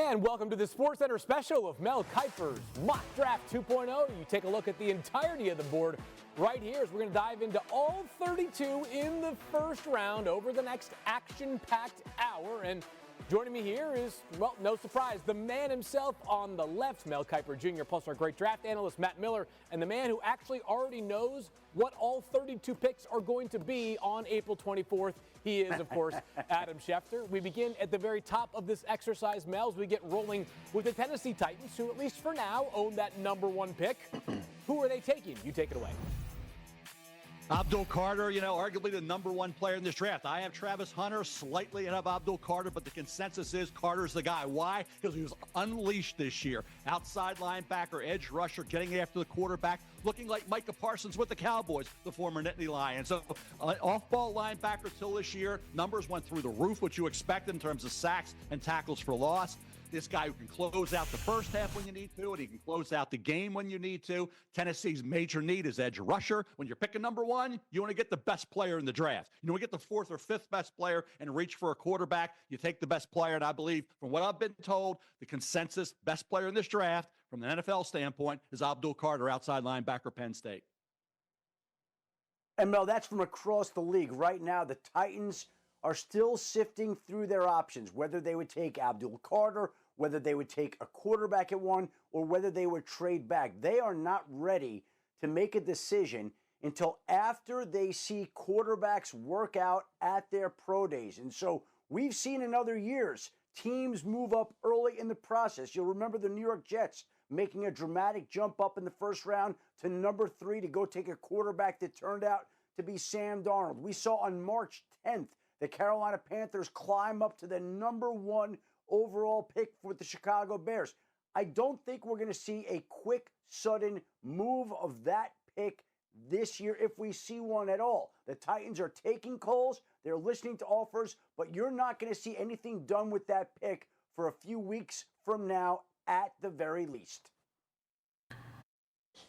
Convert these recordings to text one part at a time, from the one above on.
And welcome to the Sports Center special of Mel Kiper's Mock Draft 2.0. You take a look at the entirety of the board right here as we're going to dive into all 32 in the first round over the next action-packed hour. And joining me here is, well, no surprise, the man himself on the left, Mel Kiper Jr., plus our great draft analyst, Matt Miller, and the man who actually already knows what all 32 picks are going to be on April 24th. He is, of course, Adam Schefter. We begin at the very top of this exercise, Mel, as we get rolling with the Tennessee Titans, who at least for now own that #1 pick. Who are they taking? You take it away. Abdul Carter, arguably the #1 player in this draft. I have Travis Hunter slightly ahead of Abdul Carter, but the consensus is Carter's the guy. Why? Because he was unleashed this year. Outside linebacker, edge rusher, getting after the quarterback, looking like Micah Parsons with the Cowboys, the former Nittany Lions. So off-ball linebacker till this year. Numbers went through the roof, what you expect in terms of sacks and tackles for loss. This guy who can close out the first half when you need to, and he can close out the game when you need to. Tennessee's major need is edge rusher. When you're picking #1, you want to get the best player in the draft. You want to get the 4th or 5th best player and reach for a quarterback. You take the best player, and I believe, from what I've been told, the consensus best player in this draft, from the NFL standpoint, is Abdul Carter, outside linebacker, Penn State. And Mel, that's from across the league. Right now, the Titans are still sifting through their options, whether they would take Abdul Carter, whether they would take a quarterback at 1, or whether they would trade back. They are not ready to make a decision until after they see quarterbacks work out at their pro days. And so we've seen in other years teams move up early in the process. You'll remember the New York Jets making a dramatic jump up in the first round to #3 to go take a quarterback that turned out to be Sam Darnold. We saw on March 10th the Carolina Panthers climb up to the #1 overall pick with the Chicago Bears. I don't think we're going to see a quick, sudden move of that pick this year if we see one at all. The Titans are taking calls, they're listening to offers, but you're not going to see anything done with that pick for a few weeks from now at the very least.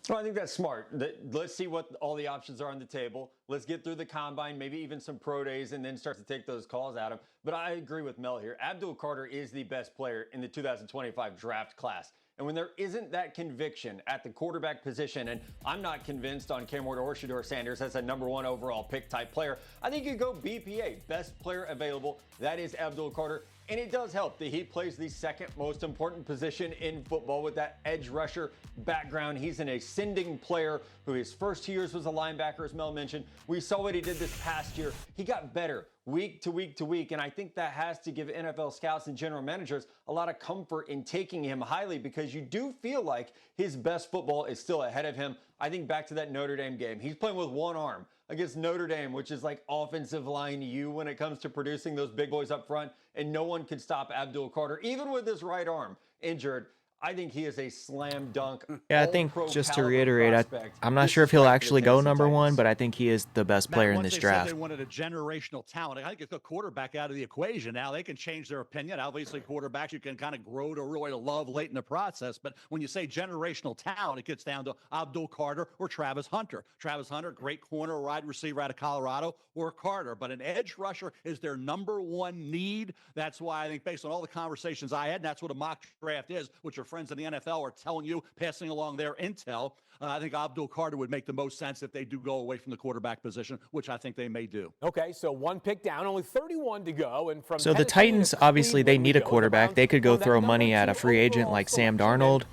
Well, I think that's smart. Let's see what all the options are on the table. Let's get through the combine, maybe even some pro days, and then start to take those calls out of. But I agree with Mel here. Abdul Carter is the best player in the 2025 draft class. And when there isn't that conviction at the quarterback position, and I'm not convinced on Cam Ward or Shedeur Sanders as a #1 overall pick type player, I think you go BPA, best player available. That is Abdul Carter. And it does help that he plays the second most important position in football with that edge rusher background. He's an ascending player who his first 2 years was a linebacker, as Mel mentioned. We saw what he did this past year. He got better week to week to week, and I think that has to give NFL scouts and general managers a lot of comfort in taking him highly because you do feel like his best football is still ahead of him. I think back to that Notre Dame game. He's playing with one arm against Notre Dame, which is like offensive line U when it comes to producing those big boys up front, and no one could stop Abdul Carter, even with his right arm injured. I think he is a slam dunk. Yeah, I think just to reiterate, I'm not sure if he'll actually go #1, but I think he is the best player in this draft. They wanted a generational talent. I think it's a quarterback out of the equation. Now they can change their opinion. Obviously, quarterbacks you can kind of grow to really love late in the process. But when you say generational talent, it gets down to Abdul Carter or Travis Hunter. Travis Hunter, great corner, wide receiver out of Colorado, or Carter. But an edge rusher is their #1 need. That's why I think based on all the conversations I had, and that's what a mock draft is, which are friends in the NFL are telling you, passing along their intel. I think Abdul Carter would make the most sense if they do go away from the quarterback position, which I think they may do. Okay, so 1 pick down, only 31 to go. And from so the Titans, obviously, they need a quarterback. They could go throw money at a free agent like Sam Darnold,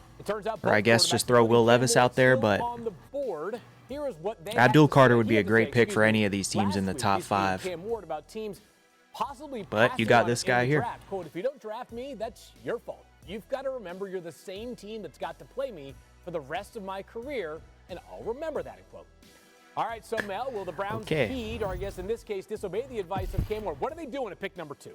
or I guess just throw Will Levis out there, but Abdul Carter would be a great pick for any of these teams in the top 5. But you got this guy here. Quote, if you don't draft me, that's your fault. You've got to remember you're the same team that's got to play me for the rest of my career, and I'll remember that, quote. All right, so Mel, will the Browns heed, or I guess in this case, disobey the advice of Cam Ward? What are they doing at pick #2?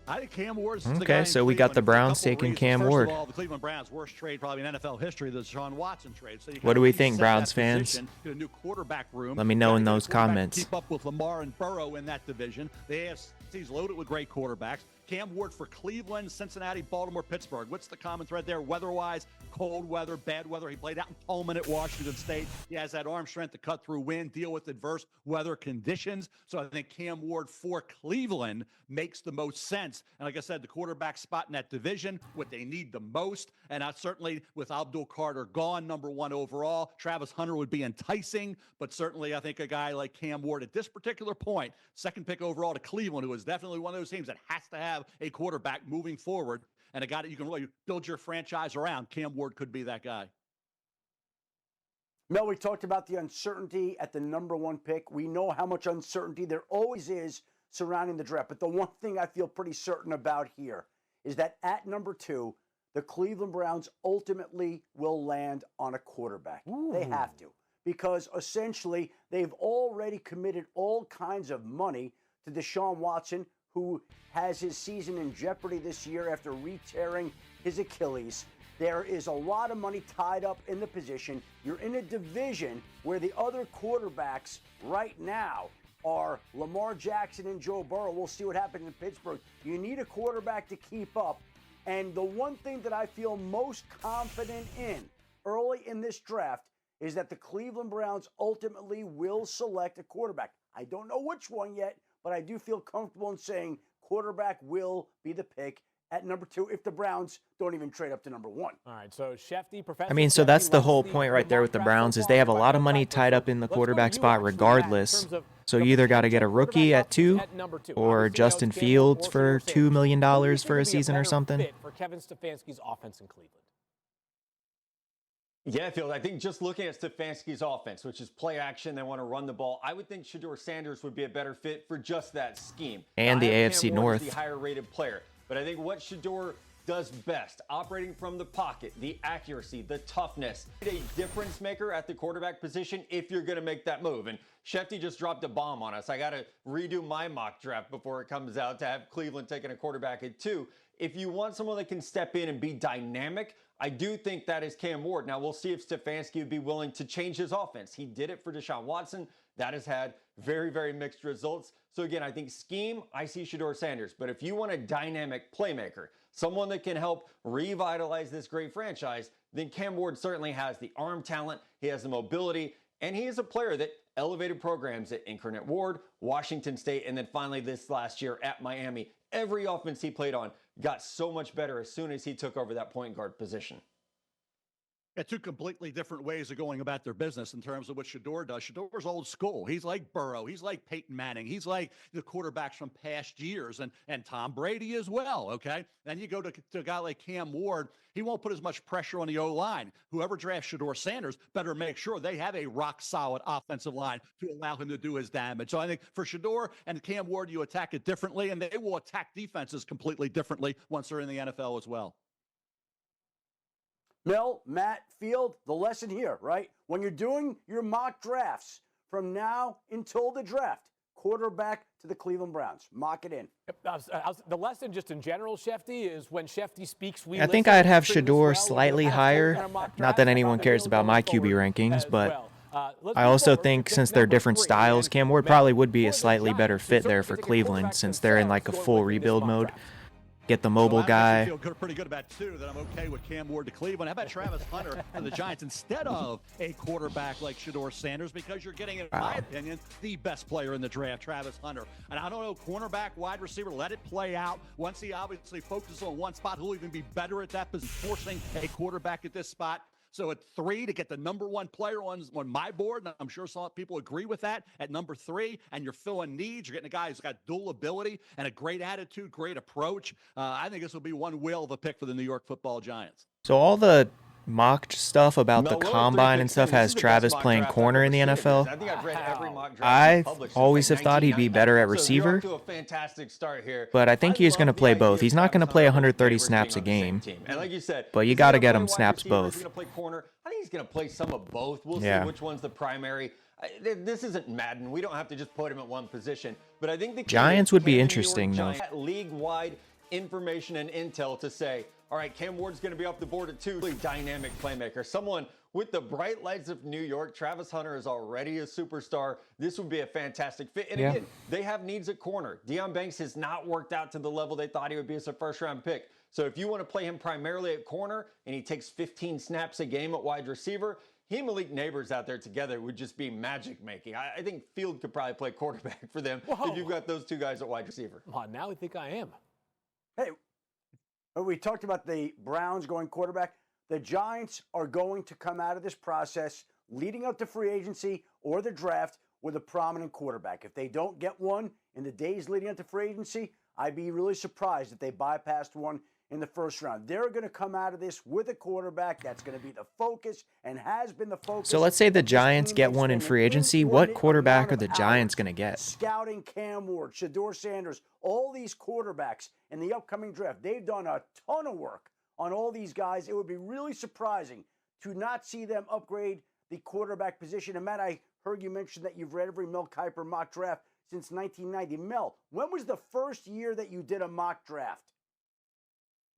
I think Cam Ward's the guy Okay, in so we got the Cleveland. Browns taking Cam Ward. First of all, the Cleveland Browns' worst trade probably in NFL history, the Deshaun Watson trade. So what do we think, Browns fans? A new quarterback room. Let me know in those comments. Keep up with Lamar and Burrow in that division. The AFC's loaded with great quarterbacks. Cam Ward for Cleveland, Cincinnati, Baltimore, Pittsburgh. What's the common thread there weather-wise? Cold weather, bad weather. He played out in Pullman at Washington State. He has that arm strength to cut through wind, deal with adverse weather conditions. So I think Cam Ward for Cleveland makes the most sense. And like I said, the quarterback spot in that division, what they need the most. And certainly with Abdul Carter gone, number 1 overall, Travis Hunter would be enticing. But certainly I think a guy like Cam Ward at this particular point, second pick overall to Cleveland, who is definitely one of those teams that has to have a quarterback moving forward and a guy that you can really build your franchise around. Cam Ward could be that guy. Mel, we talked about the uncertainty at the number 1 pick. We know how much uncertainty there always is surrounding the draft. But the one thing I feel pretty certain about here is that at number 2, the Cleveland Browns ultimately will land on a quarterback. Ooh. They have to, because essentially they've already committed all kinds of money to Deshaun Watson, who has his season in jeopardy this year after re-tearing his Achilles. There is a lot of money tied up in the position. You're in a division where the other quarterbacks right now are Lamar Jackson and Joe Burrow. We'll see what happens in Pittsburgh. You need a quarterback to keep up. And the one thing that I feel most confident in early in this draft is that the Cleveland Browns ultimately will select a quarterback. I don't know which one yet, but I do feel comfortable in saying quarterback will be the pick at number 2 if the Browns don't even trade up to number 1. All right, so Shefty, Professor. I mean, so that's the whole point right there with the Browns is they have a lot of money tied up in the quarterback spot regardless. So you either got to get a rookie at 2 or Justin Fields for $2 million for a season or something. For Kevin Stefanski's offense in Cleveland. Yeah, Phil, I think just looking at Stefanski's offense, which is play action, they want to run the ball, I would think Shedeur Sanders would be a better fit for just that scheme. And the AFC North. The higher rated player. But I think what Shedeur does best, operating from the pocket, the accuracy, the toughness, a difference maker at the quarterback position if you're going to make that move. And Shefty just dropped a bomb on us. I got to redo my mock draft before it comes out to have Cleveland taking a quarterback at 2. If you want someone that can step in and be dynamic, I do think that is Cam Ward. Now, we'll see if Stefanski would be willing to change his offense. He did it for Deshaun Watson. That has had very, very mixed results. So, again, I think scheme, I see Shedeur Sanders. But if you want a dynamic playmaker, someone that can help revitalize this great franchise, then Cam Ward certainly has the arm talent. He has the mobility. And he is a player that elevated programs at Incarnate Ward, Washington State, and then finally this last year at Miami. Every offense he played on got so much better as soon as he took over that point guard position. Yeah, 2 completely different ways of going about their business in terms of what Shedeur does. Shedeur's old school. He's like Burrow. He's like Peyton Manning. He's like the quarterbacks from past years and Tom Brady as well, okay? Then you go to a guy like Cam Ward. He won't put as much pressure on the O-line. Whoever drafts Shedeur Sanders better make sure they have a rock-solid offensive line to allow him to do his damage. So I think for Shedeur and Cam Ward, you attack it differently, and they will attack defenses completely differently once they're in the NFL as well. Mel, Matt, Field, the lesson here, right? When you're doing your mock drafts from now until the draft, quarterback to the Cleveland Browns. Mock it in. The lesson just in general, Shefty, is when Shefty speaks, we I think I'd have Shedeur slightly higher. Not that anyone cares about my QB rankings, but I also think since they're different styles, Cam Ward probably would be a slightly better fit there for Cleveland since they're in like a full rebuild mode. Get the mobile guy. I feel pretty good about 2 that I'm okay with Cam Ward to Cleveland. How about Travis Hunter and the Giants instead of a quarterback like Shedeur Sanders? Because you're getting, in my opinion, the best player in the draft, Travis Hunter. And I don't know, cornerback, wide receiver, let it play out. Once he obviously focuses on one spot, he'll even be better at that position, forcing a quarterback at this spot. So at 3 to get the number 1 player on my board, and I'm sure some people agree with that, at number 3, and you're filling needs. You're getting a guy who's got dual ability and a great attitude, great approach. I think this will be one whale of a pick for the New York Football Giants. So all the mock stuff about the combine and stuff has Travis playing corner in the NFL. I think I've read every mock draft I published always have thought he'd be better at receiver, but I think he's going to play both. He's not going to play 130 snaps a game, and like you said, but you got to get him snaps both. He's going to play corner. I think he's going to play some of both. We'll see which one's the primary. This isn't Madden. We don't have to just put him at one position. But I think the Giants would be interesting, though. League-wide information and intel to say, all right, Cam Ward's going to be off the board at 2. Really dynamic playmaker. Someone with the bright lights of New York, Travis Hunter is already a superstar. This would be a fantastic fit. And again, they have needs at corner. Deion Banks has not worked out to the level they thought he would be as a first-round pick. So if you want to play him primarily at corner and he takes 15 snaps a game at wide receiver, he and Malik Neighbors out there together would just be magic making. I think Field could probably play quarterback for them if you've got those two guys at wide receiver. Well, now I think I am. Hey, we talked about the Browns going quarterback. The Giants are going to come out of this process leading up to free agency or the draft with a prominent quarterback. If they don't get one in the days leading up to free agency, I'd be really surprised if they bypassed one in the first round. They're going to come out of this with a quarterback. That's going to be the focus and has been the focus. So let's say the Giants get one in free agency. What quarterback are the Giants going to get? Scouting Cam Ward, Shedeur Sanders, all these quarterbacks in the upcoming draft. They've done a ton of work on all these guys. It would be really surprising to not see them upgrade the quarterback position. And Matt, I heard you mention that you've read every Mel Kiper mock draft since 1990. Mel, when was the first year that you did a mock draft?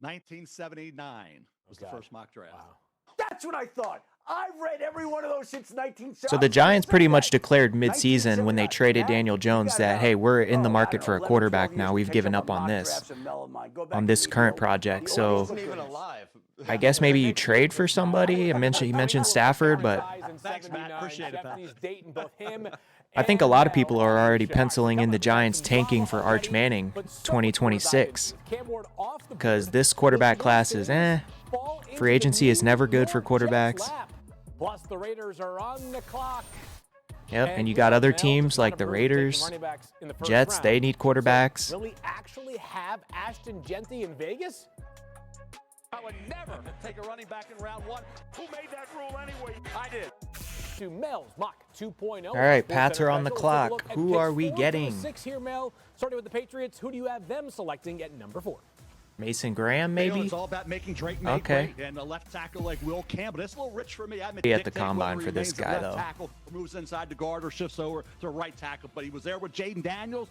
1979 was the first mock draft. Wow. That's what I thought. I've read every one of those since 1970. So the Giants pretty much declared midseason when they traded Daniel Jones that, hey, we're in the market for a quarterback now. We've given up on this current project. So I guess maybe you trade for somebody. You mentioned Stafford, but Thanks, Matt. Appreciate it. I think a lot of people are already penciling in the Giants tanking for Arch Manning 2026 because this quarterback class is Free agency is never good for quarterbacks. Plus the Raiders are on the clock. Yep, and you got other teams like the Raiders, Jets, they need quarterbacks. Will we actually have Ashton Genty in Vegas? I would never take a running back in round one. Who made that rule anyway? I did. To Mel's Mock 2.0. All right, Pats are on the clock. Who are we getting? 6 here, Mel. Starting with the Patriots, who do you have them selecting at number 4? Mason Graham, maybe? It's all about making Drake okay. And a left tackle like Will Campbell. It's a little rich for me. Be at the combine for this guy, though. Tackle, moves inside the guard or shifts over to right tackle. But he was there with Jaden Daniels,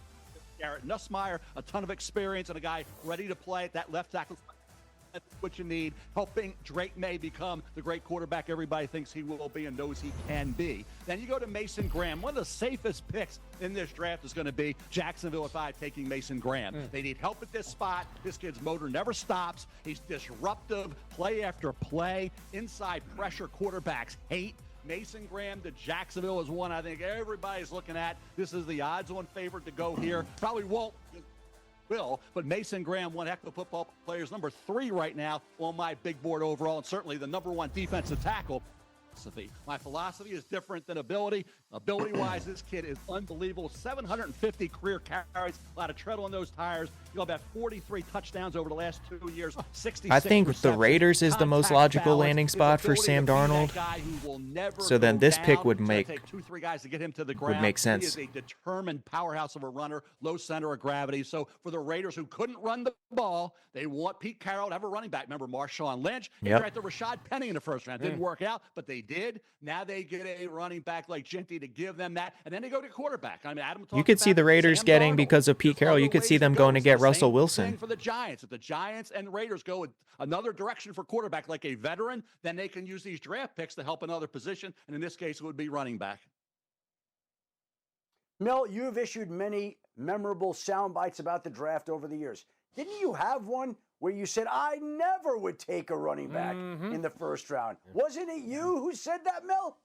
Garrett Nussmeier, a ton of experience, and a guy ready to play at that left tackle. That's what you need, helping Drake May become the great quarterback everybody thinks he will be and knows he can be. Then you go to Mason Graham. One of the safest picks in this draft is going to be Jacksonville at 5 taking Mason Graham. They need help at this spot. This kid's motor never stops. He's disruptive, play after play, inside pressure quarterbacks hate. Mason Graham to Jacksonville is one I think everybody's looking at. This is the odds-on favorite to go here. Probably won't. But Mason Graham, one heck of a football player, is number 3 right now on my big board overall, and certainly the number 1 defensive tackle. My philosophy is different than ability. Ability-wise, this kid is unbelievable. 750 career carries, a lot of tread on those tires. You know, about 43 touchdowns over the last 2 years. 66 I think the Raiders is the most logical landing spot for Sam Darnold. So then this pick would make 2-3 guys to get him to the ground. Would make sense. He is a determined powerhouse of a runner, low center of gravity. So for the Raiders who couldn't run the ball, they want Pete Carroll to have a running back. Remember Marshawn Lynch? He tried to Rashad Penny in the first round. Didn't work out, but they did. Now they get a running back like Genty to give them that, and then they go to quarterback. I mean, Adam you could see the Raiders Sam getting Darnold. because of Pete Carroll. You could see them going to get Russell Wilson. For the Giants, if the Giants and Raiders go another direction for quarterback like a veteran, then they can use these draft picks to help another position, and in this case, it would be running back. Mel, you have issued many memorable sound bites about the draft over the years. Didn't you have one where you said, I never would take a running back in the first round? Wasn't it you who said that, Mel?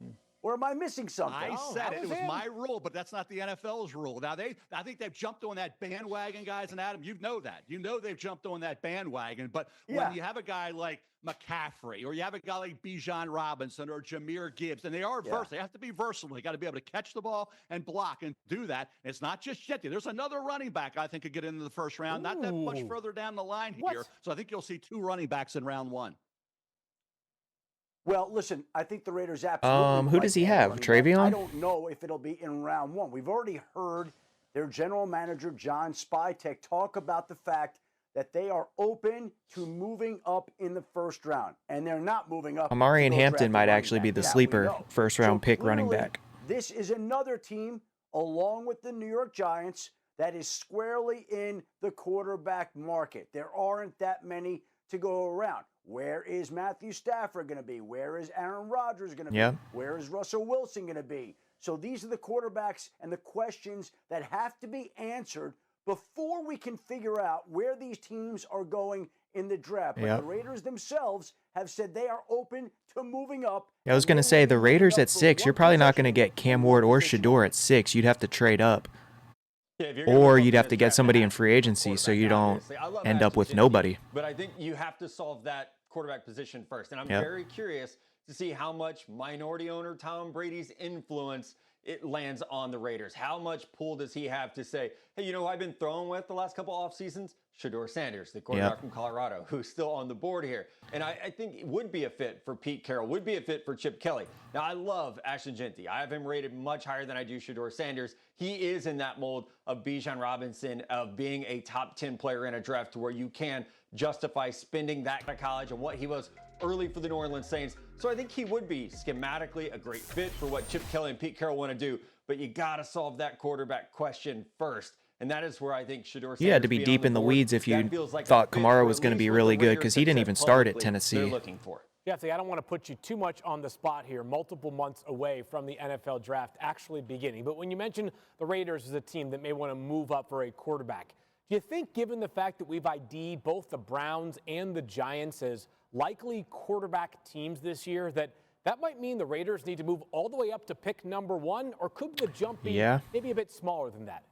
Or am I missing something? I said it. It was my rule, but that's not the NFL's rule. Now, I think they've jumped on that bandwagon, guys, and Adam, you know that. You know they've jumped on that bandwagon. But when you have a guy like McCaffrey, or you have a guy like Bijan Robinson or Jahmyr Gibbs, and they are versatile. They have to be versatile. They got to be able to catch the ball and block and do that. It's not just Jetty. There's another running back I think could get into the first round, not that much further down the line here. So I think you'll see 2 running backs in round 1. Well, listen, I think the Raiders absolutely. Who does he have? Travion? I don't know if it'll be in round 1. We've already heard their general manager, John Spytek, talk about the fact that they are open to moving up in the first round, and they're not moving up. Amari and Hampton might actually be the sleeper first-round pick running back. This is another team, along with the New York Giants, that is squarely in the quarterback market. There aren't that many to go around. Where is Matthew Stafford going to be? Where is Aaron Rodgers going to Yeah. be? Where is Russell Wilson going to be? So these are the quarterbacks and the questions that have to be answered before we can figure out where these teams are going in the draft. But Yep. the Raiders themselves have said they are open to moving up. I was going to say, the Raiders at 6, you're probably not going to get Cam Ward or Shador at 6. You'd have to trade up. Yeah, if you're gonna Or move up you'd in have this to get draft, somebody it in has to free be a agency so you quarterback, don't obviously. I love end up with Ashton Jeanty, nobody. But I think you have to solve that quarterback position first. And I'm Yep. very curious to see how much minority owner Tom Brady's influence it lands on the Raiders. How much pull does he have to say, hey, you know who I've been throwing with the last couple off seasons? Shador Sanders, the quarterback Yep. from Colorado, who's still on the board here. And I think it would be a fit for Pete Carroll, would be a fit for Chip Kelly. Now, I love Ashton Jeanty. I have him rated much higher than I do Shador Sanders. He is in that mold of Bijan Robinson, of being a top 10 player in a draft to where you can justify spending that kind of college and what he was early for the New Orleans Saints. So I think he would be schematically a great fit for what Chip Kelly and Pete Carroll want to do. But you got to solve that quarterback question first. And that is where I think Shador Sanders You had to be being deep on in the board, weeds if you that feels like a thought fit Kamara for was at going to least be what really the good Raiders because he have didn't said even start at publicly Tennessee. they're looking for. Jeffy, I don't want to put you too much on the spot here, multiple months away from the NFL draft actually beginning. But when you mention the Raiders as a team that may want to move up for a quarterback, do you think, given the fact that we've ID'd both the Browns and the Giants as likely quarterback teams this year, that might mean the Raiders need to move all the way up to pick number 1, or could the jump be maybe a bit smaller than that?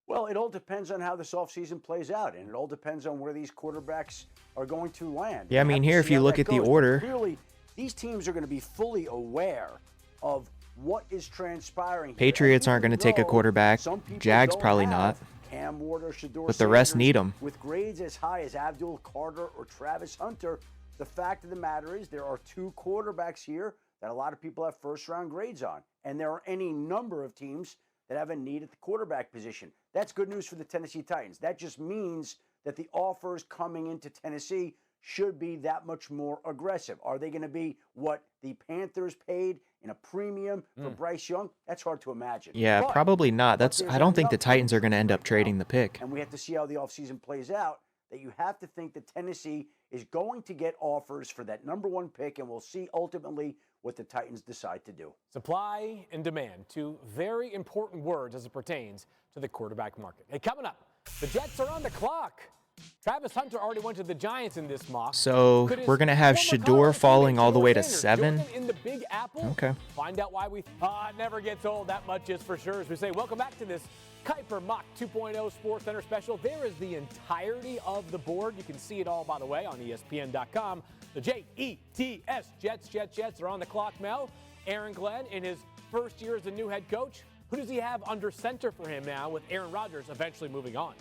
Well, it all depends on how this offseason plays out, and it all depends on where these quarterbacks are going to land. Yeah, I mean, here, if you look at the order, clearly, these teams are going to be fully aware of what is transpiring. Patriots aren't going to take a quarterback. Jags probably not. Cam Ward or Shador But the rest Sanders need them. with grades as high as Abdul Carter or Travis Hunter. The fact of the matter is there are 2 quarterbacks here that a lot of people have first-round grades on, and there are any number of teams that have a need at the quarterback position. That's good news for the Tennessee Titans. That just means that the offers coming into Tennessee should be that much more aggressive. Are they going to be what the Panthers paid in a premium for Bryce Young? That's hard to imagine. Yeah, But probably not. there's I don't think the enough Titans are going to end up right trading now, the pick. and we have to see how the offseason plays out, that you have to think that Tennessee is going to get offers for that number 1 pick, and we'll see ultimately what the Titans decide to do. Supply and demand, 2 very important words as it pertains to the quarterback market. Hey, coming up, the Jets are on the clock. Travis Hunter already went to the Giants in this mock. So we're going to have Shador falling all the way to 7? In the Big Apple. Okay. Find out why we it never gets old. That much is for sure. As we say, welcome back to this Kiper Mock 2.0 Sports Center special. There is the entirety of the board. You can see it all, by the way, on ESPN.com. The Jets, Jets are on the clock, Mel. Aaron Glenn in his first year as a new head coach. Who does he have under center for him now with Aaron Rodgers eventually moving on?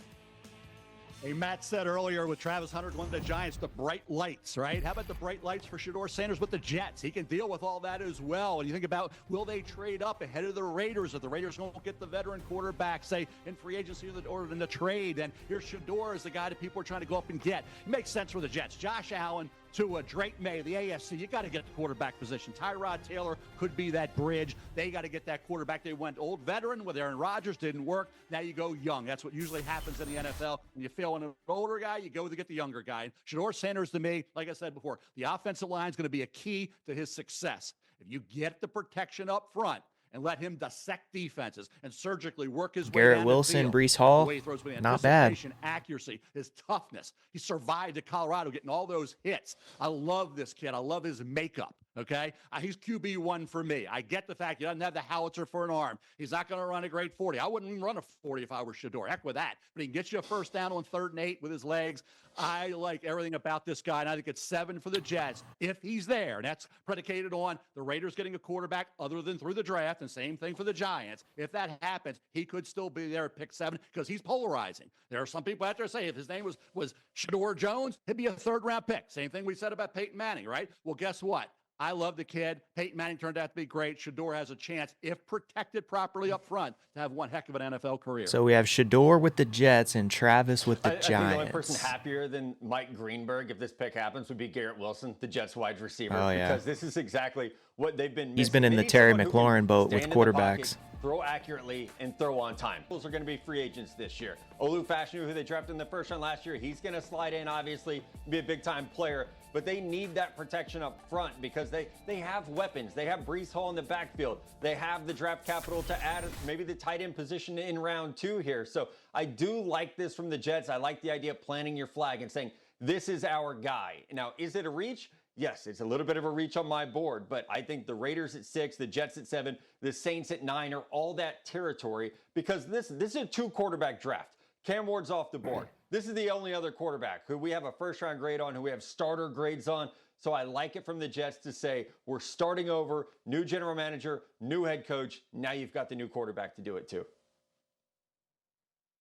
Hey, Matt said earlier with Travis Hunter going to the Giants, the bright lights, right? How about the bright lights for Shador Sanders with the Jets? He can deal with all that as well. And you think about, will they trade up ahead of the Raiders if the Raiders won't get the veteran quarterback, say, in free agency or in the trade? And here's Shador as the guy that people are trying to go up and get. It makes sense for the Jets. Josh Allen to Drake May, the AFC. You got to get the quarterback position. Tyrod Taylor could be that bridge. They got to get that quarterback. They went old veteran with Aaron Rodgers, didn't work. Now you go young. That's what usually happens in the NFL. When you fail on an older guy, you go to get the younger guy. Shador Sanders, to me, like I said before, the offensive line is going to be a key to his success. If you get the protection up front and let him dissect defenses and surgically work his way Garrett down Wilson, the field, Breece Hall, the way he throws with not bad. anticipation, accuracy, his toughness. He survived at Colorado getting all those hits. I love this kid. I love his makeup, okay? He's QB1 for me. I get the fact he doesn't have the howitzer for an arm. He's not going to run a great 40. I wouldn't even run a 40 if I were Shador. Heck with that. But he can get you a first down on 3rd and 8 with his legs. I like everything about this guy, and I think it's 7 for the Jets if he's there. And that's predicated on the Raiders getting a quarterback other than through the draft, and same thing for the Giants. If that happens, he could still be there at pick 7 because he's polarizing. There are some people out there say if his name was Shador Jones, he'd be a 3rd-round pick. Same thing we said about Peyton Manning, right? Well, guess what? I love the kid. Peyton Manning turned out to be great. Shador has a chance, if protected properly up front, to have one heck of an NFL career. So we have Shador with the Jets and Travis with the I think Giants. the only person happier than Mike Greenberg, if this pick happens, would be Garrett Wilson, the Jets wide receiver. Oh, yeah. Because this is exactly what they've been missing. He's been in They the need Terry someone who can McLaurin boat stand with in the quarterbacks. pocket, throw accurately, and throw on time. Those are going to be free agents this year. Olu Fashanu, who they drafted in the first round last year, he's going to slide in, obviously, be a big-time player. But they need that protection up front because they have weapons. They have Breece Hall in the backfield. They have the draft capital to add maybe the tight end position in round 2 here. So I do like this from the Jets. I like the idea of planting your flag and saying, this is our guy. Now, is it a reach? Yes, it's a little bit of a reach on my board, but I think the Raiders at 6, the Jets at 7, the Saints at 9 are all that territory because this is a 2-quarterback draft. Cam Ward's off the board. This is the only other quarterback who we have a first-round grade on, who we have starter grades on. So I like it from the Jets to say, we're starting over, new general manager, new head coach. Now you've got the new quarterback to do it too.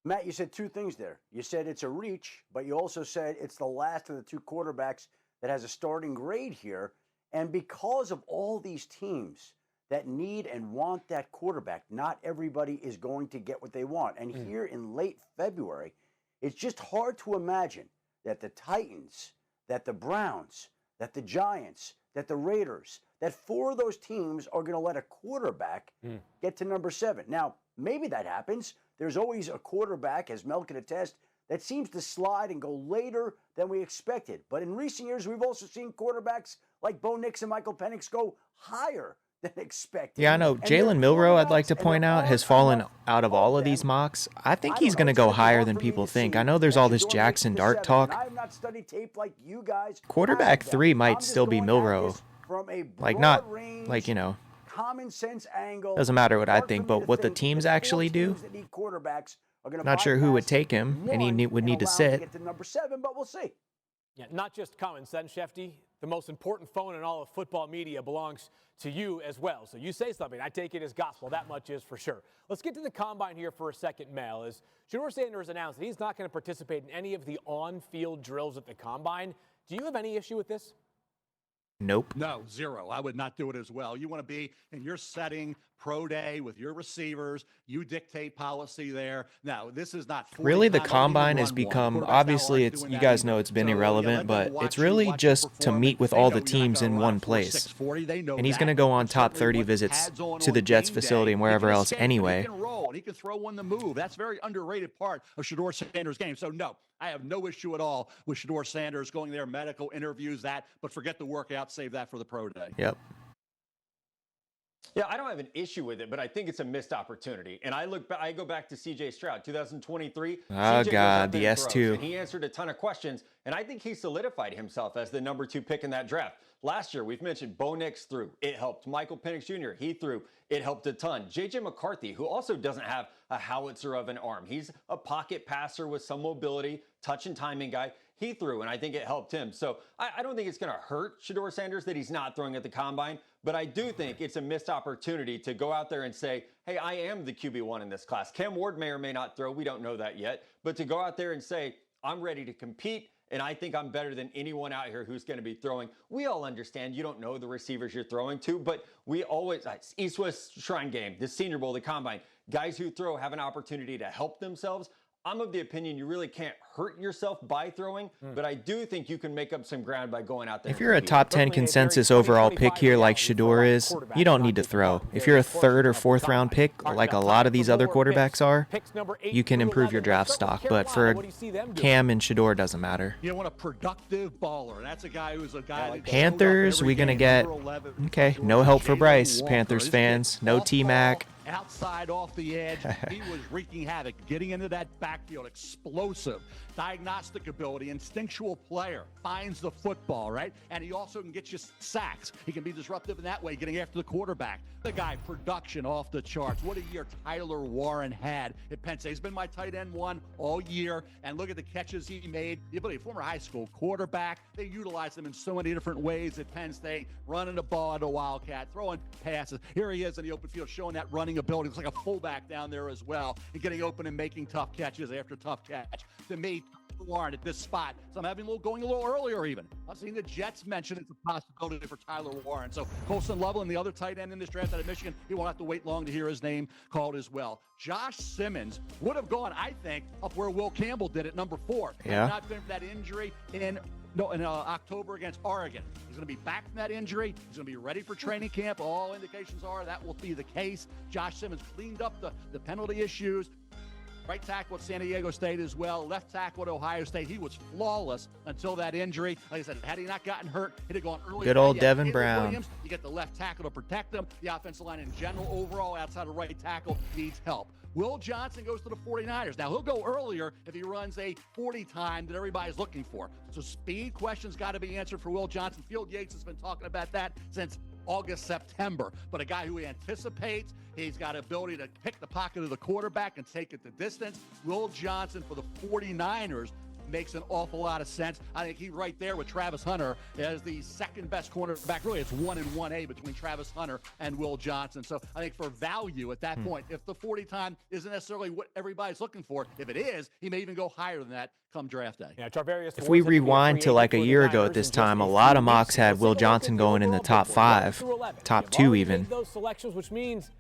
Matt, you said 2 things there. You said it's a reach, but you also said it's the last of the 2 quarterbacks that has a starting grade here. And because of all these teams that need and want that quarterback, not everybody is going to get what they want. And here in late February, it's just hard to imagine that the Titans, that the Browns, that the Giants, that the Raiders, that 4 of those teams are going to let a quarterback get to number 7. Now, maybe that happens. There's always a quarterback, as Mel can attest, that seems to slide and go later than we expected. But in recent years, we've also seen quarterbacks like Bo Nix and Michael Penix go higher than expected. Yeah, I know. Jalen Milroe, I'd like to point out, has fallen out of all of these mocks. I think he's going to go higher than people think. I know there's all this Jackson Dart talk. Quarterback 3 might still be Milroe. Like, not, like, you know, common sense angle. Doesn't matter what I think, but what the teams actually do, not sure who would take him, and he would need to sit. Get to number 7, but we'll see. Yeah, not just common sense, Shefty. The most important phone in all of football media belongs to you as well. So you say something, I take it as gospel. That much is for sure. Let's get to the combine here for a second, Mel. As Shedeur Sanders announced that he's not going to participate in any of the on-field drills at the combine. Do you have any issue with this? Nope. No, 0. I would not do it as well. You want to be in your setting, pro day with your receivers. You dictate policy there. No, this is not really the combine has become, obviously it's, you guys know it's been irrelevant, but it's really just to meet with all the teams in one place. And he's going to go on top 30 visits to the Jets facility and wherever else anyway. He can throw on the move. That's a very underrated part of Shedeur Sanders' game. So no, I have no issue at all with Shedeur Sanders going there, medical interviews, but forget the workout, save that for the pro day. Yep. Yeah, I don't have an issue with it, but I think it's a missed opportunity. And I go back to C.J. Stroud, 2023. Oh, God, the S2. And he answered a ton of questions, and I think he solidified himself as the number 2 pick in that draft. Last year, we've mentioned Bo Nix threw. It helped. Michael Penix Jr., he threw. It helped a ton. J.J. McCarthy, who also doesn't have a howitzer of an arm. He's a pocket passer with some mobility, touch and timing guy. He threw, and I think it helped him. So I don't think it's going to hurt Shedeur Sanders that he's not throwing at the combine, but I do think it's a missed opportunity to go out there and say, hey, I am the QB1 in this class. Cam Ward may or may not throw. We don't know that yet. But to go out there and say, I'm ready to compete, and I think I'm better than anyone out here who's going to be throwing. We all understand you don't know the receivers you're throwing to, but we always, East-West Shrine Game, the Senior Bowl, the Combine, guys who throw have an opportunity to help themselves. I'm of the opinion you really can't hurt yourself by throwing, but I do think you can make up some ground by going out there. If you're a top 10 consensus overall pick here like Shedeur is, you don't need to throw. If you're a 3rd or 4th round pick, like a lot of these other quarterbacks are, you can improve your draft stock. But for Cam and Shedeur, doesn't matter. You want a productive baller, and that's a guy who's a guy. Panthers, we going to get, okay, no help for Bryce, Panthers fans, no T-Mac. Outside off the edge, he was wreaking havoc, getting into that backfield, explosive, diagnostic ability, instinctual player, finds the football, right? And he also can get you sacks. He can be disruptive in that way, getting after the quarterback. The guy, production off the charts. What a year Tyler Warren had at Penn State. He's been my tight end 1 all year, and look at the catches he made. You believe, former high school quarterback. They utilize him in so many different ways at Penn State, running the ball at a Wildcat, throwing passes. Here he is in the open field showing that running ability. It's like a fullback down there as well, and getting open and making tough catches after tough catch. To me, Warren at this spot. So I'm going a little earlier even. I've seen the Jets mention it's a possibility for Tyler Warren. So Colson Loveland, the other tight end in this draft out of Michigan, he won't have to wait long to hear his name called as well. Josh Simmons would have gone, I think, up where Will Campbell did at number 4. Yeah. Had not been for that injury in October against Oregon. He's going to be back from that injury. He's going to be ready for training camp. All indications are that will be the case. Josh Simmons cleaned up the penalty issues. Right tackle at San Diego State as well. Left tackle at Ohio State. He was flawless until that injury. Like I said, had he not gotten hurt, he'd have gone early. Good old Devin Brown. Williams, you get the left tackle to protect him. The offensive line in general, overall, outside of right tackle, needs help. Will Johnson goes to the 49ers. Now, he'll go earlier if he runs a 40 time that everybody's looking for. So speed questions got to be answered for Will Johnson. Field Yates has been talking about that since August, September. But a guy who anticipates, he's got ability to pick the pocket of the quarterback and take it the distance. Will Johnson for the 49ers makes an awful lot of sense. I think he's right there with Travis Hunter as the second best cornerback. Really, it's 1 and 1A between Travis Hunter and Will Johnson. So I think for value at that point, if the 40 time isn't necessarily what everybody's looking for, if it is, he may even go higher than that come draft day. Yeah, if we rewind to like a year ago at this time, a lot of mocks had Will Johnson going in the top 5, top 2 even. Those selections, which means,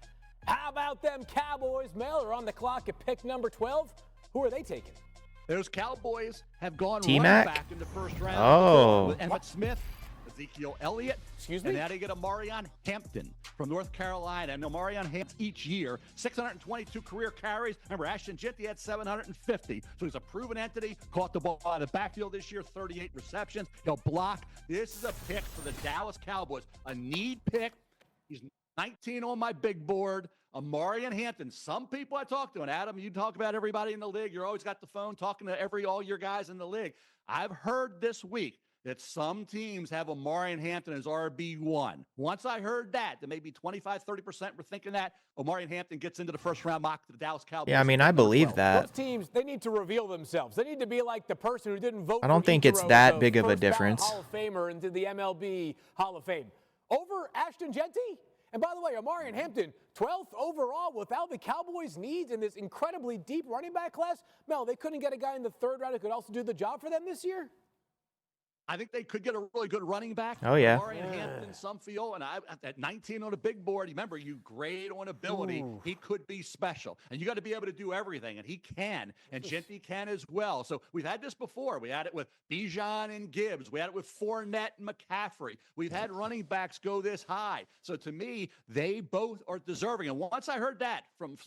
how about them Cowboys? Mel are on the clock at pick number 12. Who are they taking? Those Cowboys have gone T-Mac? running back in the first round. Oh. With Emmitt Smith, Ezekiel Elliott. Excuse me? And now they get Amarion Hampton from North Carolina. And Amarion Hampton each year, 622 career carries. Remember, Ashton Jitty had 750. So he's a proven entity. Caught the ball out of the backfield this year, 38 receptions. He'll block. This is a pick for the Dallas Cowboys. A need pick. He's 19 on my big board. Amarion Hampton. Some people I talk to, and Adam, you talk about everybody in the league. You're always got the phone talking to all your guys in the league. I've heard this week that some teams have Amarion Hampton as RB1. Once I heard that maybe 25, 30% were thinking that Amarion Hampton gets into the first round mock to the Dallas Cowboys. Yeah, I mean, I believe that. Those teams, they need to reveal themselves. They need to be like the person who didn't vote. I don't think it's that big of a difference. Hall of Famer into the MLB Hall of Fame over Ashton Jitty. And by the way, Amarion Hampton, 12th overall, without the Cowboys' needs in this incredibly deep running back class. Mel, they couldn't get a guy in the third round who could also do the job for them this year? I think they could get a really good running back. Oh, yeah. Amarion Hampton, some feel, and at 19 on a big board, remember, you grade on ability. Ooh. He could be special. And you got to be able to do everything, and he can, and Jitty can as well. So we've had this before. We had it with Bijan and Gibbs. We had it with Fournette and McCaffrey. We've had running backs go this high. So to me, they both are deserving. And once I heard that from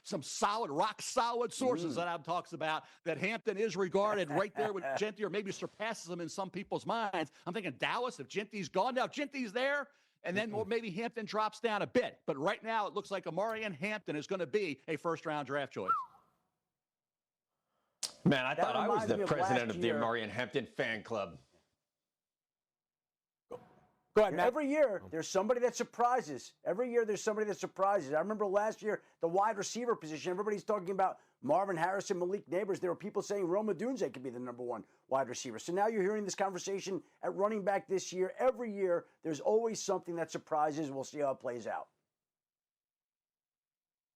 some solid, rock-solid sources that Adam talks about, that Hampton is regarded right there with Jitty, or maybe surpasses him in some people's minds. I'm thinking Dallas, if Jinty's gone now, Jinty's there, and then maybe Hampton drops down a bit. But right now, it looks like Amarion Hampton is going to be a first-round draft choice. Man, I thought I was the president of the Amarion Hampton fan club. Go ahead, Matt. Every year, there's somebody that surprises. Every year, there's somebody that surprises. I remember last year, the wide receiver position, everybody's talking about Marvin Harrison, Malik Neighbors. There were people saying Roma Dunze could be the #1 wide receiver. So now you're hearing this conversation at running back this year. Every year, there's always something that surprises. We'll see how it plays out.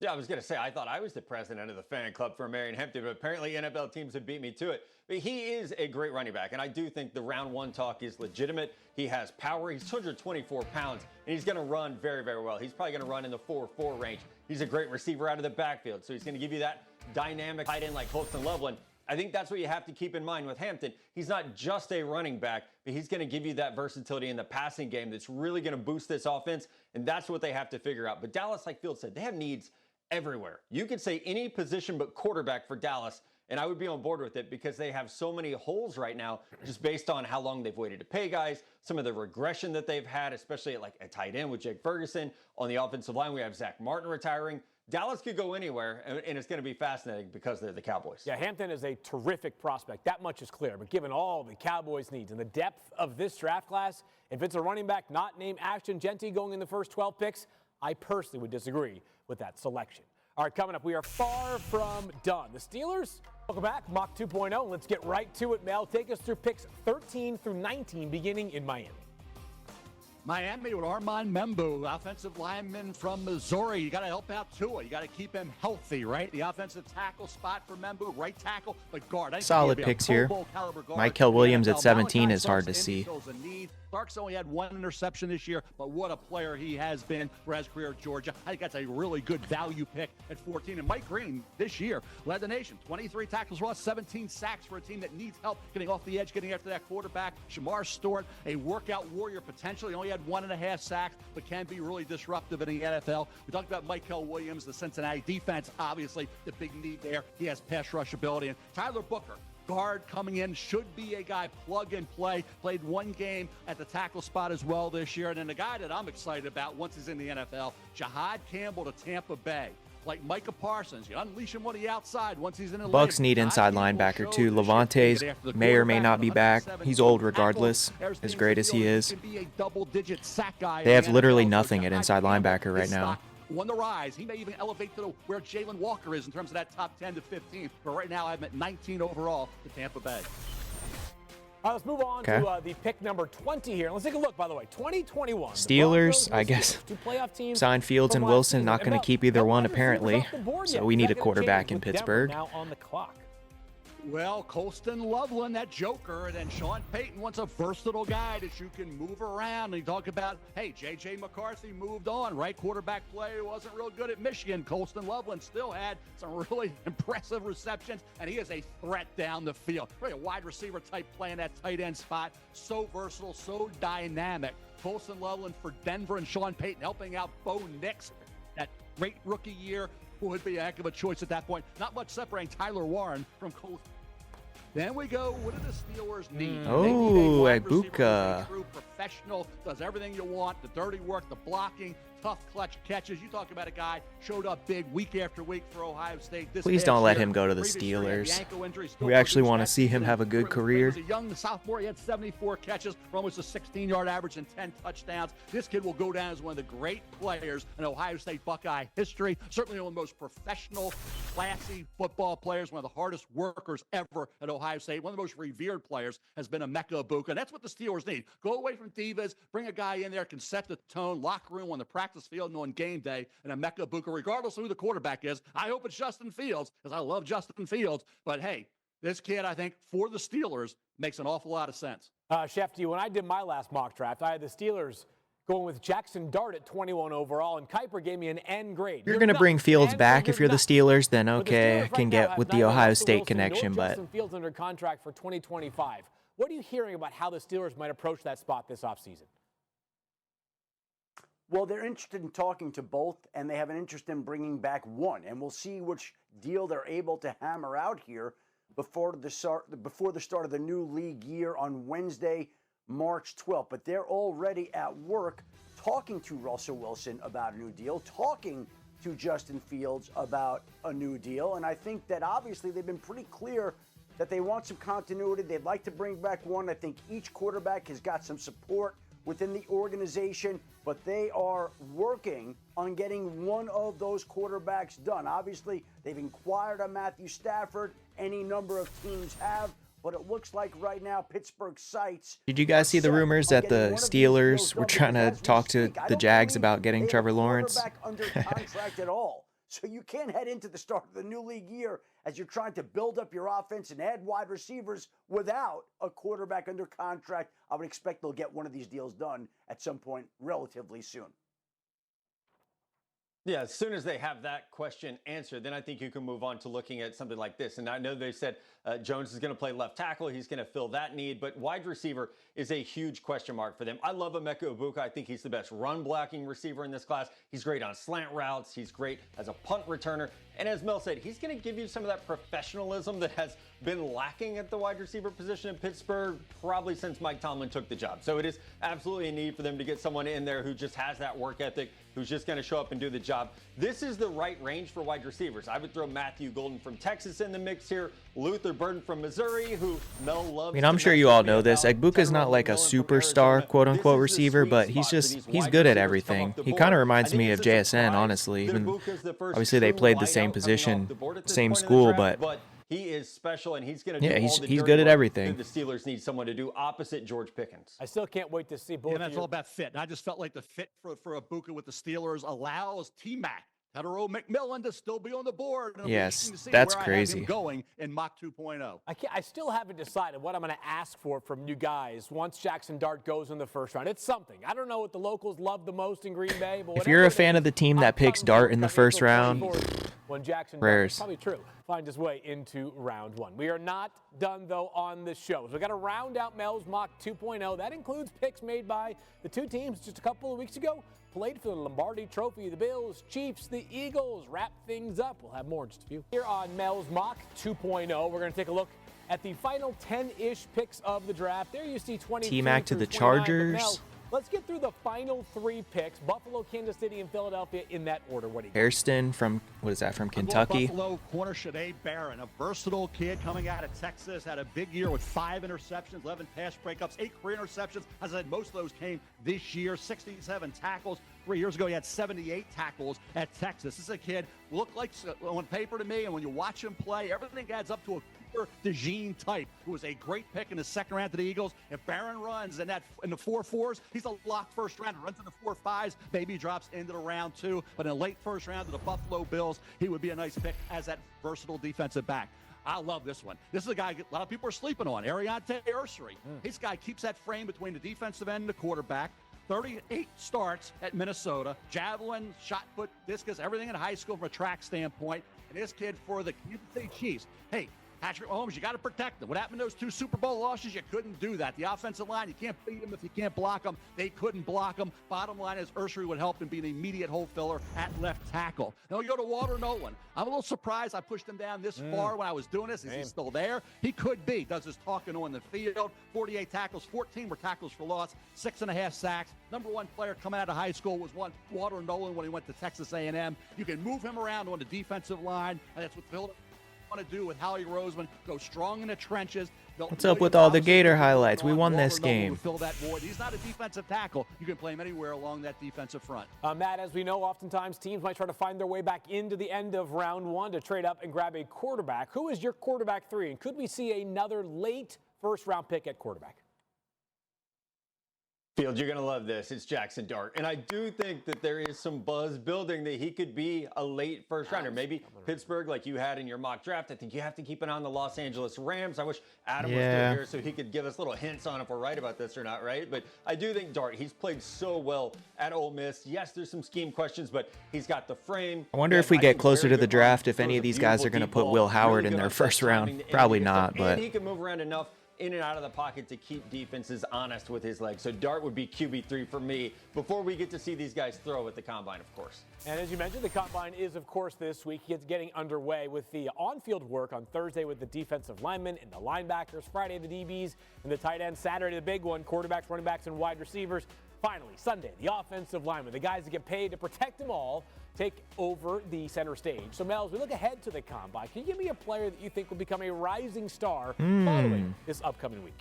Yeah, I was going to say, I thought I was the president of the fan club for Amarion Hampton, but apparently NFL teams have beat me to it. But he is a great running back, and I do think the round 1 talk is legitimate. He has power. He's 224 pounds, and he's going to run very, very well. He's probably going to run in the 4.4 range. He's a great receiver out of the backfield, so he's going to give you that dynamic tight end like Holston Loveland. I think that's what you have to keep in mind with Hampton. He's not just a running back, but he's going to give you that versatility in the passing game that's really going to boost this offense, and that's what they have to figure out. But Dallas, like Field said, they have needs everywhere. You could say any position but quarterback for Dallas, and I would be on board with it because they have so many holes right now just based on how long they've waited to pay guys, some of the regression that they've had, especially at like a tight end with Jake Ferguson. On the offensive line, we have Zach Martin retiring. Dallas could go anywhere, and it's going to be fascinating because they're the Cowboys. Yeah, Hampton is a terrific prospect. That much is clear. But given all the Cowboys' needs and the depth of this draft class, if it's a running back not named Ashton Jitty going in the first 12 picks, I personally would disagree with that selection. All right, coming up, we are far from done. The Steelers, welcome back, Mock 2.0. Let's get right to it, Mel. Take us through picks 13 through 19, beginning in Miami. Miami with Armand Membu, offensive lineman from Missouri. You got to help out Tua. You got to keep him healthy, right? The offensive tackle spot for Membu, right tackle, but guard. Solid picks here. Michael Williams at 17 is hard to see. Starks only had 1 interception this year, but what a player he has been for his career at Georgia. I think that's a really good value pick at 14. And Mike Green this year led the nation. 23 tackles for loss, 17 sacks for a team that needs help getting off the edge, getting after that quarterback. Shamar Stewart, a workout warrior potentially. Only had 1.5 sacks, but can be really disruptive in the NFL. We talked about Michael Williams, the Cincinnati defense. Obviously, the big need there. He has pass rush ability. And Tyler Booker, guard coming in, should be a guy plug and play. Played 1 game at the tackle spot as well this year. And then the guy that I'm excited about once he's in the NFL, Jahad Campbell to Tampa Bay. Like Micah Parsons, you unleash him on the outside once he's in the Bucks need inside linebacker too. Levante's may or may not be back. He's old regardless, as great as he is. They have literally nothing at inside linebacker right now. On the rise. He may even elevate to where Jalen Walker is in terms of that top 10 to 15. But right now, I have him at 19 overall to Tampa Bay. All right, let's move on to the pick number 20 here. Let's take a look, by the way. 2021. Steelers, I guess, signed Fields and Wilson. Not going to keep either one, apparently. So we need a quarterback in Pittsburgh. Now on the clock. Well, Colston Loveland, that joker, and then Sean Payton wants a versatile guy that you can move around. And you talk about, hey, J.J. McCarthy moved on, right? Quarterback play wasn't real good at Michigan. Colston Loveland still had some really impressive receptions, and he is a threat down the field. Really a wide receiver type playing that tight end spot. So versatile, so dynamic. Colston Loveland for Denver and Sean Payton helping out Bo Nix. That great rookie year would be a heck of a choice at that point. Not much separating Tyler Warren from Colston. Then we go, what do the Steelers need? Oh, Ibuka. True professional, does everything you want, the dirty work, the blocking, tough clutch catches. You talk about a guy showed up big week after week for Ohio State. Please don't let him go to the Steelers. We actually want to see him have a good career. He was a young sophomore. He had 74 catches for almost a 16-yard average and 10 touchdowns. This kid will go down as one of the great players in Ohio State Buckeye history. Certainly one of the most professional, classy football players, one of the hardest workers ever at Ohio State. One of the most revered players has been Emeka Ibuka. And that's what the Steelers need. Go away from divas, bring a guy in there, can set the tone, locker room on the practice field and on game day, and Emeka Ibuka, regardless of who the quarterback is. I hope it's Justin Fields, because I love Justin Fields. But hey, this kid, I think, for the Steelers, makes an awful lot of sense. Shefty, when I did my last mock draft, I had the Steelers going with Jackson Dart at 21 overall, and Kuiper gave me an N grade. You're going to bring Fields back if you're the Steelers, then okay, I can get with the Ohio State connection, but Justin Fields under contract for 2025. What are you hearing about how the Steelers might approach that spot this offseason? Well, they're interested in talking to both, and they have an interest in bringing back one. And we'll see which deal they're able to hammer out here before the start of the new league year on Wednesday, March 12th. But they're already at work talking to Russell Wilson about a new deal, talking to Justin Fields about a new deal. And I think that obviously they've been pretty clear that they want some continuity. They'd like to bring back one. I think each quarterback has got some support within the organization, but they are working on getting one of those quarterbacks done. Obviously, they've inquired on Matthew Stafford. Any number of teams have, but it looks like right now Pittsburgh sites. Did you guys see the rumors that the Steelers were trying to talk to the Jags about getting Trevor Lawrence? Under contract at all. So you can't head into the start of the new league year as you're trying to build up your offense and add wide receivers without a quarterback under contract. I would expect they'll get one of these deals done at some point relatively soon. Yeah, as soon as they have that question answered, then I think you can move on to looking at something like this. And I know they said Jones is going to play left tackle. He's going to fill that need. But wide receiver is a huge question mark for them. I love Emeka Ibuka. I think he's the best run blocking receiver in this class. He's great on slant routes. He's great as a punt returner. And as Mel said, he's going to give you some of that professionalism that has been lacking at the wide receiver position in Pittsburgh probably since Mike Tomlin took the job. So it is absolutely a need for them to get someone in there who just has that work ethic, who's just going to show up and do the job. This is the right range for wide receivers. I would throw Matthew Golden from Texas in the mix here, Luther Burden from Missouri, who Mel loves. I mean, I'm sure you all know this. Ibuka's not like a superstar, quote-unquote receiver, but he's good at everything. He kind of reminds me of JSN, honestly. Obviously, they played the same position, same school, but he is special, and he's going to do all the he's good at everything. The Steelers need someone to do opposite George Pickens. I still can't wait to see both. And that's all about fit. And I just felt like the fit for Ibuka with the Steelers allows T-Mac Hetero McMillan to still be on the board. Yes, to see that's where crazy. I have him going in mock 2.0. I still haven't decided what I'm going to ask for from you guys once Jackson Dart goes in the first round. It's something. I don't know what the locals love the most in Green Bay. But if you're a fan of the team that picks Dart in the first round, when Jackson prayers. Dart, probably true, find his way into round one. We are not done, though, on the show. So we got to round out Mel's mock 2.0. That includes picks made by the two teams just a couple of weeks ago. Played for the Lombardi Trophy, the Bills, Chiefs, the Eagles. Wrap things up. We'll have more in just a few. Here on Mel's Mock 2.0, we're going to take a look at the final 10-ish picks of the draft. There you see 20. T-Mac to the Chargers. Mel, let's get through the final three picks. Buffalo, Kansas City, and Philadelphia in that order. What do you got? Hairston from, what is that, from Kentucky? Buffalo corner Shanae Barron, a versatile kid coming out of Texas, had a big year with 5 interceptions, 11 pass breakups, 8 career interceptions. As I said, most of those came this year, 67 tackles. 3 years ago, he had 78 tackles at Texas. This is a kid, looked like on paper to me, and when you watch him play, everything adds up to a DeJean type, who was a great pick in the second round to the Eagles. If Barron runs in the 4-4s, he's a locked first rounder. Runs in the 4-5s, maybe drops into the round 2. But in a late first round to the Buffalo Bills, he would be a nice pick as that versatile defensive back. I love this one. This is a guy a lot of people are sleeping on, Ariante Ursary. This guy keeps that frame between the defensive end and the quarterback. 38 starts at Minnesota. Javelin, shot put, discus, everything in high school from a track standpoint. And this kid for the Kansas City Chiefs. Hey, Patrick Mahomes, you got to protect them. What happened to those 2 Super Bowl losses? You couldn't do that. The offensive line, you can't beat them if you can't block them. They couldn't block them. Bottom line is Ursary would help him be an immediate hole filler at left tackle. Then we go to Walter Nolan. I'm a little surprised I pushed him down this far when I was doing this. Is he still there? He could be. Does his talking on the field. 48 tackles, 14 were tackles for loss, 6.5 sacks. Number 1 player coming out of high school was Walter Nolan when he went to Texas A&M. You can move him around on the defensive line, and that's what Philadelphia want to do with Howie Roseman. Go strong in the trenches. What's up with all the Gator highlights? We won this game. Fill that void. He's not a defensive tackle. You can play him anywhere along that defensive front. Matt, as we know, oftentimes teams might try to find their way back into the end of round 1 to trade up and grab a quarterback. Who is your quarterback 3? And could we see another late first-round pick at quarterback? Field, you're going to love this. It's Jackson Dart. And I do think that there is some buzz building that he could be a late first rounder. Maybe Pittsburgh, like you had in your mock draft. I think you have to keep an eye on the Los Angeles Rams. I wish Adam was still here so he could give us little hints on if we're right about this or not, right? But I do think Dart, he's played so well at Ole Miss. Yes, there's some scheme questions, but he's got the frame. I wonder if we get closer to the draft, if any of these guys are going to put Will Howard in their first round. Probably not, but he can move around enough in and out of the pocket to keep defenses honest with his legs. So Dart would be QB3 for me before we get to see these guys throw at the Combine, of course. And as you mentioned, the Combine is, of course, this week. It's getting underway with the on-field work on Thursday with the defensive linemen and the linebackers, Friday the DBs and the tight ends, Saturday the big one, quarterbacks, running backs, and wide receivers. Finally, Sunday, the offensive linemen, the guys that get paid to protect them all, take over the center stage. So, Mel, as we look ahead to the Combine, can you give me a player that you think will become a rising star following this upcoming week?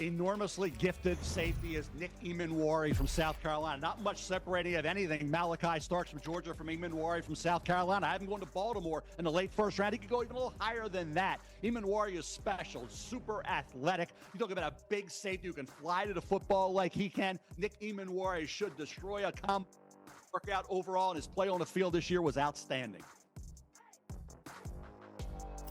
Enormously gifted safety is Nick Emanwari from South Carolina. Not much separating of anything. Malachi Starks from Georgia, from Emanwari from South Carolina. I have him going to Baltimore in the late first round. He could go even a little higher than that. Emanwari is special, super athletic. You talk about a big safety who can fly to the football like he can. Nick Emanwari should destroy a workout overall, and his play on the field this year was outstanding.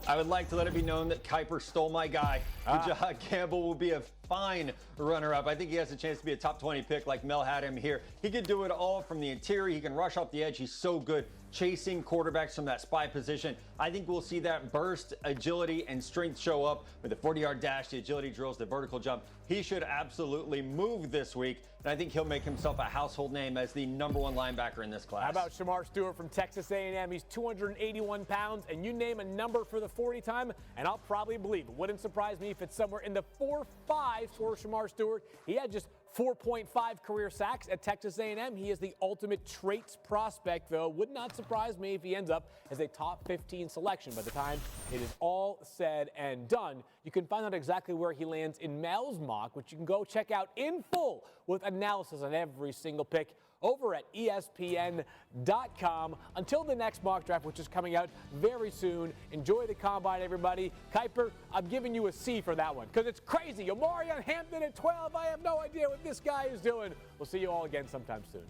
I would like to let it be known that Kiper stole my guy. John Campbell will be a fine runner-up. I think he has a chance to be a top 20 pick like Mel had him here. He can do it all from the interior. He can rush off the edge. He's so good chasing quarterbacks from that spy position. I think we'll see that burst, agility, and strength show up with the 40-yard dash, the agility drills, the vertical jump. He should absolutely move this week, and I think he'll make himself a household name as the number 1 linebacker in this class. How about Shamar Stewart from Texas A&M? He's 281 pounds, and you name a number for the 40 time, and I'll probably believe it. Wouldn't surprise me if it's somewhere in the 4.5 for Shamar Stewart. He had just 4.5 career sacks at Texas A&M. He is the ultimate traits prospect, though. Would not surprise me if he ends up as a top 15 selection by the time it is all said and done. You can find out exactly where he lands in Mel's mock, which you can go check out in full with analysis on every single pick over at ESPN.com. Until the next mock draft, which is coming out very soon, enjoy the Combine, everybody. Kiper, I'm giving you a C for that one because it's crazy. Omarion Hampton at 12. I have no idea what this guy is doing. We'll see you all again sometime soon.